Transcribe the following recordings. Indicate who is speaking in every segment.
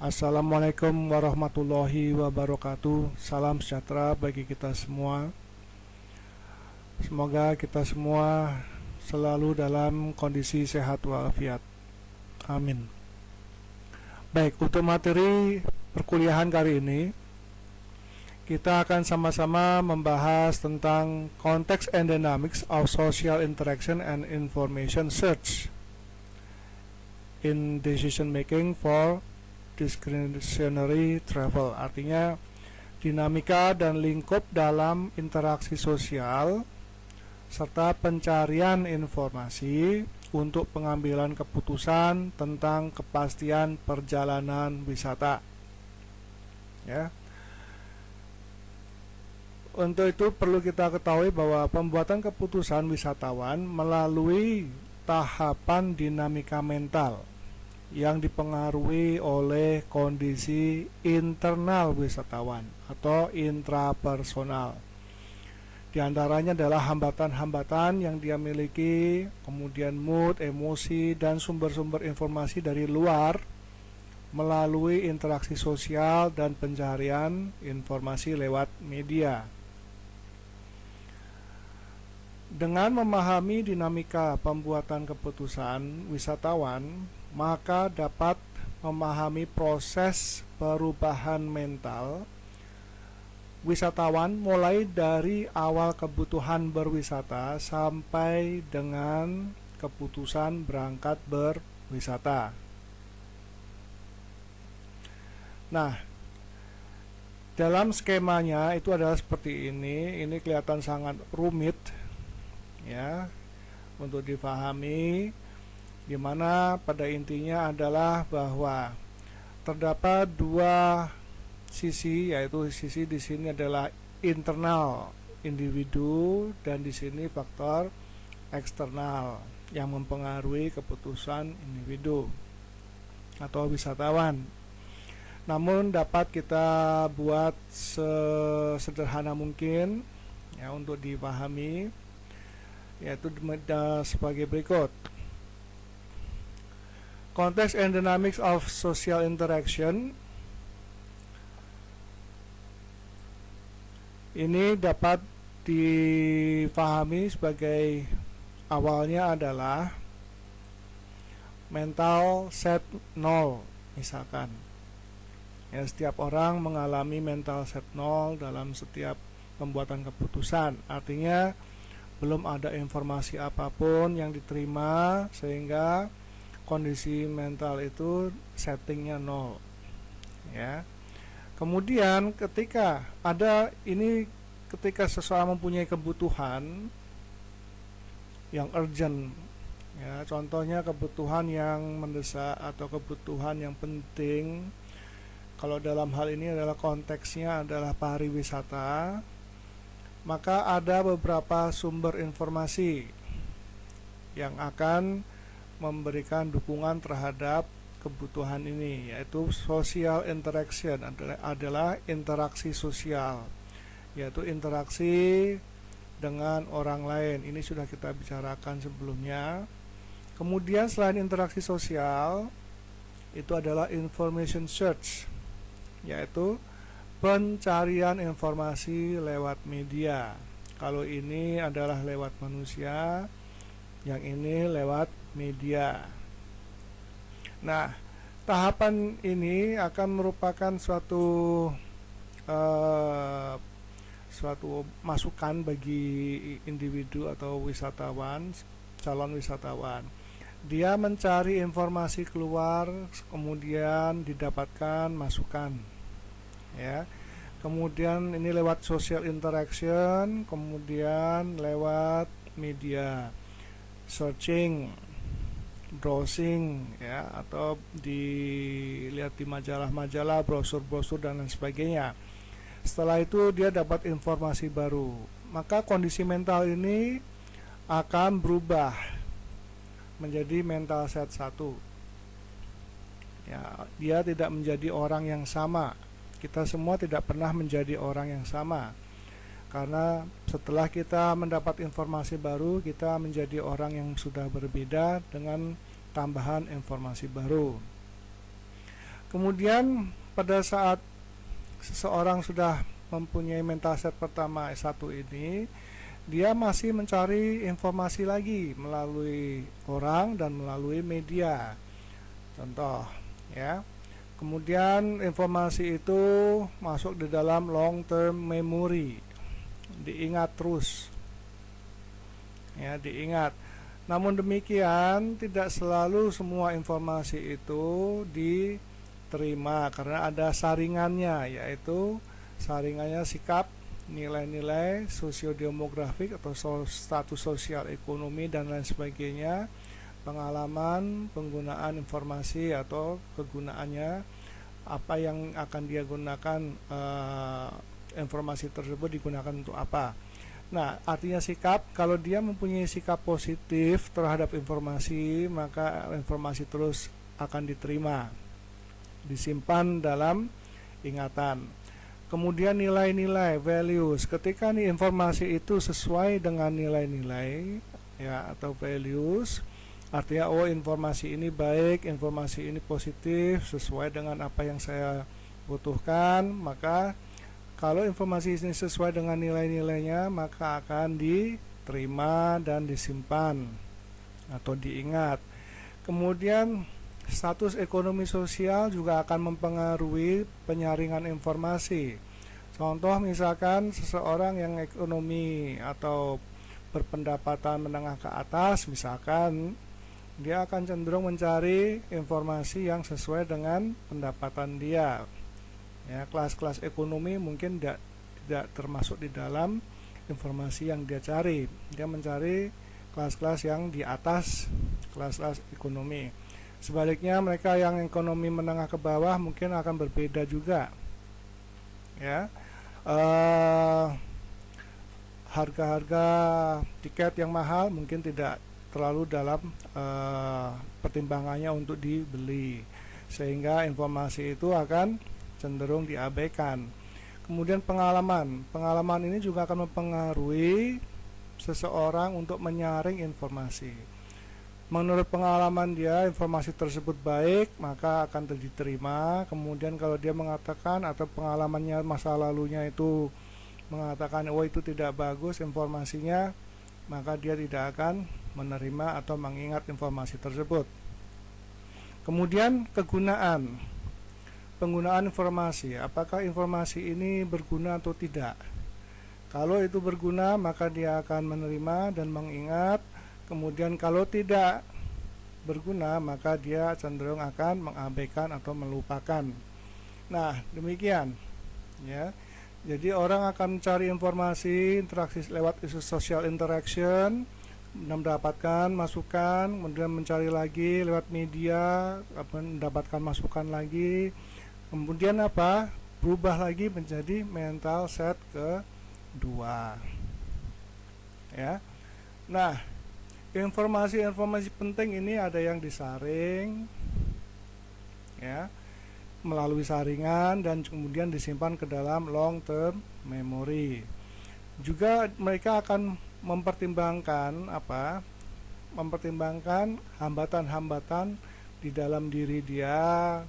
Speaker 1: Assalamualaikum warahmatullahi wabarakatuh. Salam sejahtera bagi kita semua. Semoga kita semua selalu dalam kondisi sehat walafiat. Amin. Baik, untuk materi perkuliahan kali ini kita akan sama-sama membahas tentang Context and Dynamics of Social Interaction and Information Search in Decision Making for Discretionary Travel. Artinya dinamika dan lingkup dalam interaksi sosial serta pencarian informasi untuk pengambilan keputusan tentang kepastian perjalanan wisata. Ya. Untuk itu perlu kita ketahui bahwa pembuatan keputusan wisatawan melalui tahapan dinamika mental yang dipengaruhi oleh kondisi internal wisatawan atau intrapersonal. Di antaranya adalah hambatan-hambatan yang dia miliki, kemudian mood, emosi, dan sumber-sumber informasi dari luar melalui interaksi sosial dan pencarian informasi lewat media. Dengan memahami dinamika pembuatan keputusan wisatawan, maka dapat memahami proses perubahan mental wisatawan mulai dari awal kebutuhan berwisata sampai dengan keputusan berangkat berwisata. Nah, dalam skemanya itu adalah seperti ini. Ini kelihatan sangat rumit ya untuk difahami, di mana pada intinya adalah bahwa terdapat dua sisi, yaitu sisi di sini adalah internal individu dan di sini faktor eksternal yang mempengaruhi keputusan individu atau wisatawan. Namun dapat kita buat sesederhana mungkin ya untuk dipahami, yaitu sebagai berikut. Context and Dynamics of Social Interaction ini dapat difahami sebagai awalnya adalah mental set 0 misalkan. Ya, setiap orang mengalami mental set 0 dalam setiap pembuatan keputusan. Artinya belum ada informasi apapun yang diterima sehingga kondisi mental itu settingnya 0 ya. Kemudian ketika seseorang mempunyai kebutuhan yang urgent ya, contohnya kebutuhan yang mendesak atau kebutuhan yang penting, kalau dalam hal ini adalah konteksnya adalah pariwisata, maka ada beberapa sumber informasi yang akan memberikan dukungan terhadap kebutuhan ini, yaitu social interaction adalah interaksi sosial, yaitu interaksi dengan orang lain. Ini sudah kita bicarakan sebelumnya. Kemudian selain interaksi sosial, itu adalah information search, yaitu pencarian informasi lewat media. Kalau ini adalah lewat manusia, yang ini lewat media. Nah, tahapan ini akan merupakan suatu masukan bagi individu atau wisatawan, calon wisatawan. Dia mencari informasi keluar, kemudian didapatkan masukan ya. Kemudian ini lewat social interaction, kemudian lewat media, searching, browsing ya, atau dilihat di majalah-majalah, brosur-brosur dan lain sebagainya. Setelah itu dia dapat informasi baru, maka kondisi mental ini akan berubah menjadi mental set 1 ya. Dia tidak menjadi orang yang sama. Kita semua tidak pernah menjadi orang yang sama. Karena setelah kita mendapat informasi baru, kita menjadi orang yang sudah berbeda dengan tambahan informasi baru. Kemudian pada saat seseorang sudah mempunyai mental set pertama S1 ini, dia masih mencari informasi lagi melalui orang dan melalui media. Contoh, ya. Kemudian informasi itu masuk di dalam long term memory, diingat terus, ya, diingat. Namun demikian, tidak selalu semua informasi itu diterima karena ada saringannya, yaitu saringannya sikap, nilai-nilai sosiodemografik atau status sosial ekonomi dan lain sebagainya, pengalaman, penggunaan informasi atau kegunaannya, apa yang akan dia gunakan, informasi tersebut digunakan untuk apa. Nah, artinya sikap, kalau dia mempunyai sikap positif terhadap informasi, maka informasi terus akan diterima, disimpan dalam ingatan. Kemudian nilai-nilai, values, ketika nih informasi itu sesuai dengan nilai-nilai, ya, atau values, artinya informasi ini baik, informasi ini positif, sesuai dengan apa yang saya butuhkan, maka kalau informasi ini sesuai dengan nilai-nilainya, maka akan diterima dan disimpan atau diingat. Kemudian status ekonomi sosial juga akan mempengaruhi penyaringan informasi. Contoh misalkan seseorang yang ekonomi atau berpendapatan menengah ke atas, misalkan dia akan cenderung mencari informasi yang sesuai dengan pendapatan dia. Ya, kelas-kelas ekonomi mungkin tidak termasuk di dalam informasi yang dia cari. Dia mencari kelas-kelas yang di atas kelas-kelas ekonomi. Sebaliknya, mereka yang ekonomi menengah ke bawah mungkin akan berbeda juga. Ya, harga-harga tiket yang mahal mungkin tidak terlalu dalam pertimbangannya untuk dibeli, sehingga informasi itu akan cenderung diabaikan. Kemudian pengalaman ini juga akan mempengaruhi seseorang untuk menyaring informasi. Menurut pengalaman dia, informasi tersebut baik, maka akan diterima. Kemudian kalau dia mengatakan atau pengalamannya masa lalunya itu mengatakan itu tidak bagus informasinya, maka dia tidak akan menerima atau mengingat informasi tersebut. Kemudian penggunaan informasi, apakah informasi ini berguna atau tidak. Kalau itu berguna, maka dia akan menerima dan mengingat. Kemudian kalau tidak berguna, maka dia cenderung akan mengabaikan atau melupakan. Nah, demikian, ya. Jadi orang akan mencari informasi, interaksi lewat social interaction, mendapatkan masukan, kemudian mencari lagi lewat media, mendapatkan masukan lagi. Kemudian apa? Berubah lagi menjadi mental set kedua. Ya. Nah, informasi-informasi penting ini ada yang disaring, ya, melalui saringan dan kemudian disimpan ke dalam long term memory. Juga mereka akan mempertimbangkan mempertimbangkan hambatan-hambatan di dalam diri dia,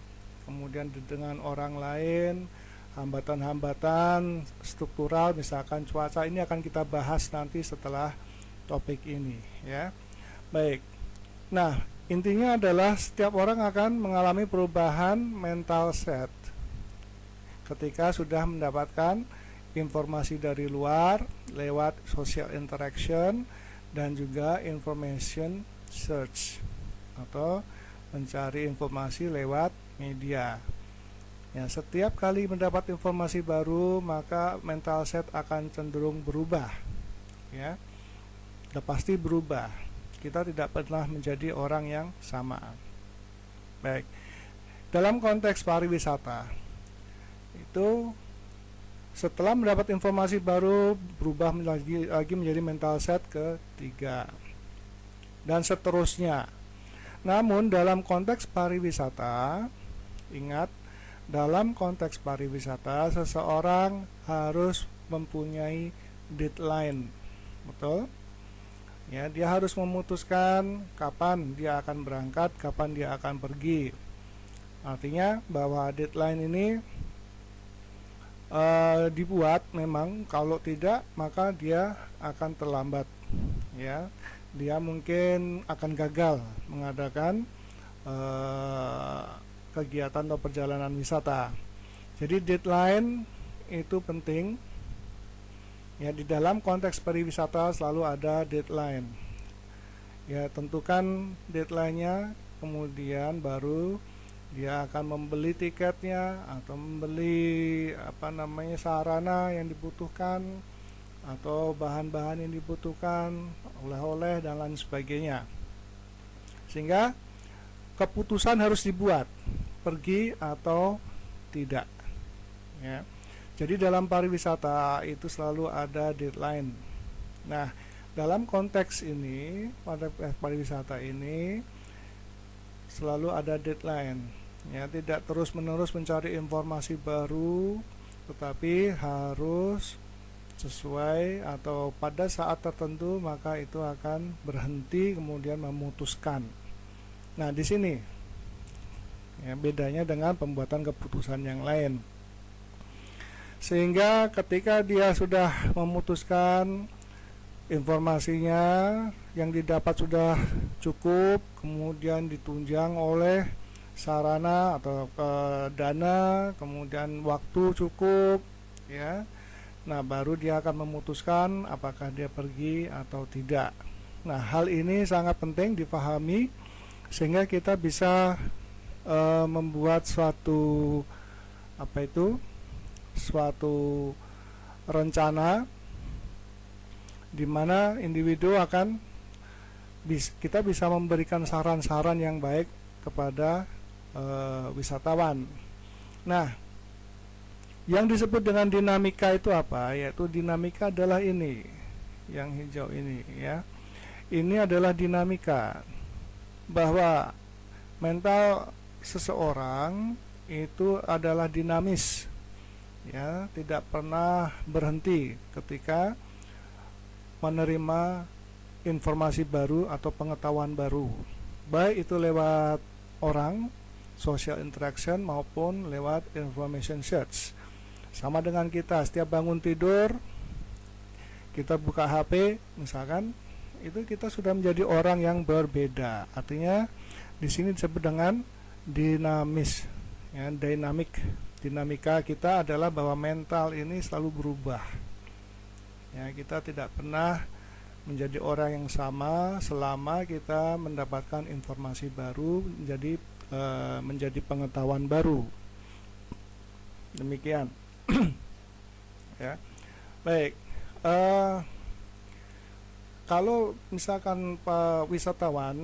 Speaker 1: kemudian dengan orang lain, hambatan-hambatan struktural, misalkan cuaca. Ini akan kita bahas nanti setelah topik ini, ya. Baik. Nah, intinya adalah setiap orang akan mengalami perubahan mental set ketika sudah mendapatkan informasi dari luar lewat social interaction dan juga information search atau mencari informasi lewat media. Ya, setiap kali mendapat informasi baru, maka mental set akan cenderung berubah. Ya, sudah pasti berubah. Kita tidak pernah menjadi orang yang sama. Baik, dalam konteks pariwisata, itu setelah mendapat informasi baru berubah lagi menjadi mental set ketiga, dan seterusnya. Namun dalam konteks pariwisata, ingat, dalam konteks pariwisata seseorang harus mempunyai deadline, betul? Ya, dia harus memutuskan kapan dia akan berangkat, kapan dia akan pergi. Artinya bahwa deadline ini dibuat memang, kalau tidak maka dia akan terlambat, ya. Dia mungkin akan gagal mengadakan kegiatan atau perjalanan wisata. Jadi deadline itu penting. Ya, di dalam konteks pariwisata selalu ada deadline. Ya, tentukan deadline-nya, kemudian baru dia akan membeli tiketnya atau membeli sarana yang dibutuhkan atau bahan-bahan yang dibutuhkan, oleh-oleh dan lain sebagainya. Sehingga keputusan harus dibuat, pergi atau tidak. Ya. Jadi dalam pariwisata itu selalu ada deadline. Nah, dalam konteks ini, pada pariwisata ini selalu ada deadline. Ya, tidak terus-menerus mencari informasi baru, tetapi harus sesuai atau pada saat tertentu maka itu akan berhenti kemudian memutuskan. Nah, di sini ya, bedanya dengan pembuatan keputusan yang lain. Sehingga ketika dia sudah memutuskan, informasinya yang didapat sudah cukup, kemudian ditunjang oleh sarana atau dana, kemudian waktu cukup, ya. Nah, baru dia akan memutuskan apakah dia pergi atau tidak. Nah, hal ini sangat penting dipahami sehingga kita bisa membuat suatu suatu rencana di mana individu akan kita bisa memberikan saran-saran yang baik kepada wisatawan. Nah, yang disebut dengan dinamika itu apa? Yaitu dinamika adalah ini, yang hijau ini, ya. Ini adalah dinamika bahwa mental seseorang itu adalah dinamis, ya, tidak pernah berhenti ketika menerima informasi baru atau pengetahuan baru, baik itu lewat orang, social interaction, maupun lewat information search. Sama dengan kita, setiap bangun tidur kita buka HP misalkan, itu kita sudah menjadi orang yang berbeda. Artinya di sini disebut dengan dinamis, ya, dinamika kita adalah bahwa mental ini selalu berubah. Ya, kita tidak pernah menjadi orang yang sama selama kita mendapatkan informasi baru, menjadi pengetahuan baru. Demikian. Ya, baik. Kalau misalkan Pak wisatawan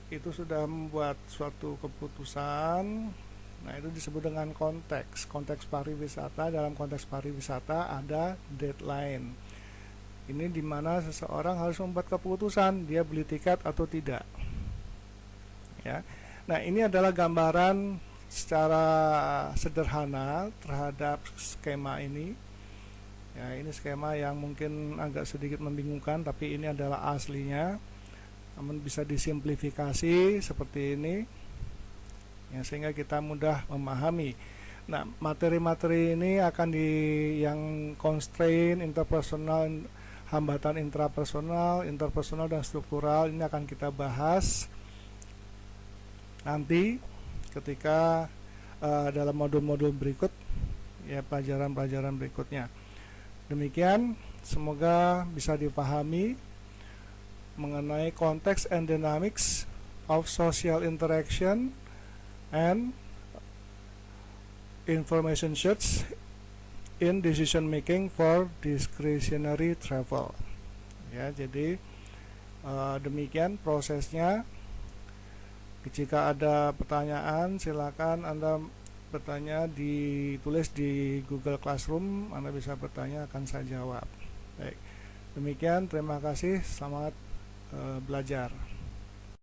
Speaker 1: itu sudah membuat suatu keputusan, nah itu disebut dengan konteks pariwisata. Dalam konteks pariwisata ada deadline. Ini dimana seseorang harus membuat keputusan dia beli tiket atau tidak. Ya, nah ini adalah gambaran secara sederhana terhadap skema ini. Ya, ini skema yang mungkin agak sedikit membingungkan, tapi ini adalah aslinya. Namun bisa disimplifikasi seperti ini, ya, sehingga kita mudah memahami. Nah, materi-materi ini akan yang constraint, interpersonal, hambatan intrapersonal, interpersonal dan struktural ini akan kita bahas nanti ketika dalam modul-modul berikut, ya, pelajaran-pelajaran berikutnya. Demikian, semoga bisa dipahami mengenai konteks and dynamics of social interaction and information search in decision making for discretionary travel. Ya, jadi demikian prosesnya. Jika ada pertanyaan, silakan Anda bertanya, ditulis di Google Classroom, Anda bisa bertanya, akan saya jawab. Baik, demikian, terima kasih, selamat belajar.